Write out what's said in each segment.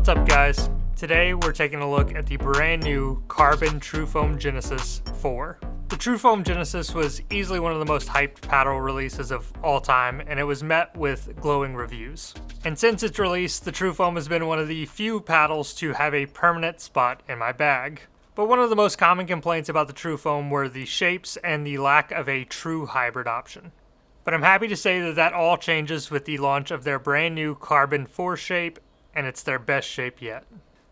What's up guys? Today we're taking a look at the brand new CRBN TruFoam Genesis 4. The TruFoam Genesis was easily one of the most hyped paddle releases of all time, and it was met with glowing reviews. And since its release, the TruFoam has been one of the few paddles to have a permanent spot in my bag. But one of the most common complaints about the TruFoam were the shapes and the lack of a true hybrid option. But I'm happy to say that all changes with the launch of their brand new CRBN 4 shape, and it's their best shape yet.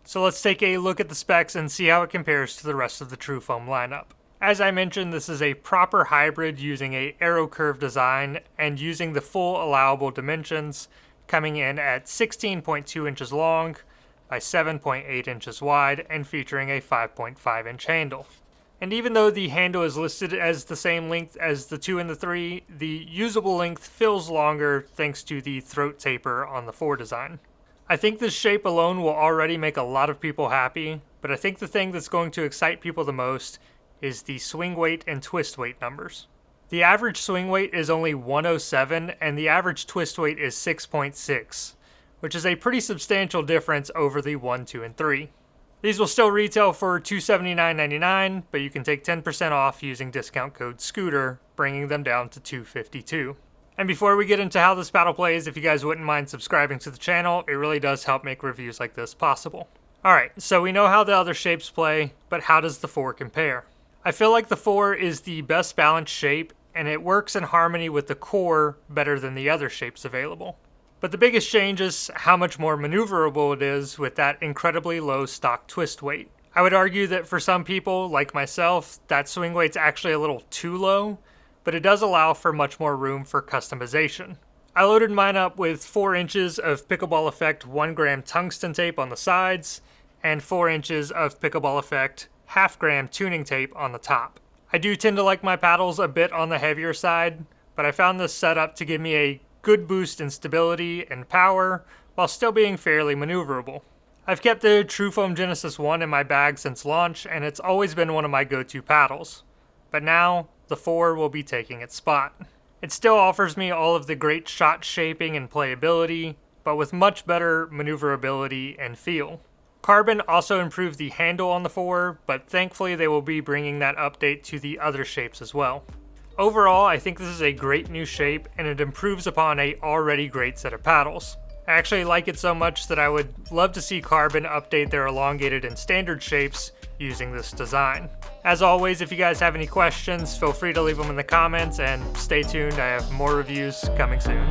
So let's take a look at the specs and see how it compares to the rest of the TruFoam lineup. As I mentioned, this is a proper hybrid using a arrow curve design and using the full allowable dimensions, coming in at 16.2 inches long by 7.8 inches wide and featuring a 5.5 inch handle. And even though the handle is listed as the same length as the 2 and the 3, the usable length feels longer thanks to the throat taper on the 4 design. I think this shape alone will already make a lot of people happy, but I think the thing that's going to excite people the most is the swing weight and twist weight numbers. The average swing weight is only 107 and the average twist weight is 6.6, which is a pretty substantial difference over the 1, 2, and 3. These will still retail for $279.99, but you can take 10% off using discount code SCOOTER, bringing them down to $252. And before we get into how this paddle plays, if you guys wouldn't mind subscribing to the channel, it really does help make reviews like this possible. Alright, so we know how the other shapes play, but how does the 4 compare? I feel like the 4 is the best balanced shape, and it works in harmony with the core better than the other shapes available. But the biggest change is how much more maneuverable it is with that incredibly low stock twist weight. I would argue that for some people, like myself, that swing weight's actually a little too low, but it does allow for much more room for customization. I loaded mine up with 4 inches of Pickleball Effect 1 gram tungsten tape on the sides, and 4 inches of Pickleball Effect half gram tuning tape on the top. I do tend to like my paddles a bit on the heavier side, but I found this setup to give me a good boost in stability and power, while still being fairly maneuverable. I've kept the TruFoam Genesis 1 in my bag since launch, and it's always been one of my go-to paddles. But now, the 4 will be taking its spot. It still offers me all of the great shot shaping and playability, but with much better maneuverability and feel. CRBN also improved the handle on the 4, but thankfully they will be bringing that update to the other shapes as well. Overall, I think this is a great new shape, and it improves upon a already great set of paddles. I actually like it so much that I would love to see CRBN update their elongated and standard shapes using this design. As always, if you guys have any questions, feel free to leave them in the comments, and stay tuned, I have more reviews coming soon.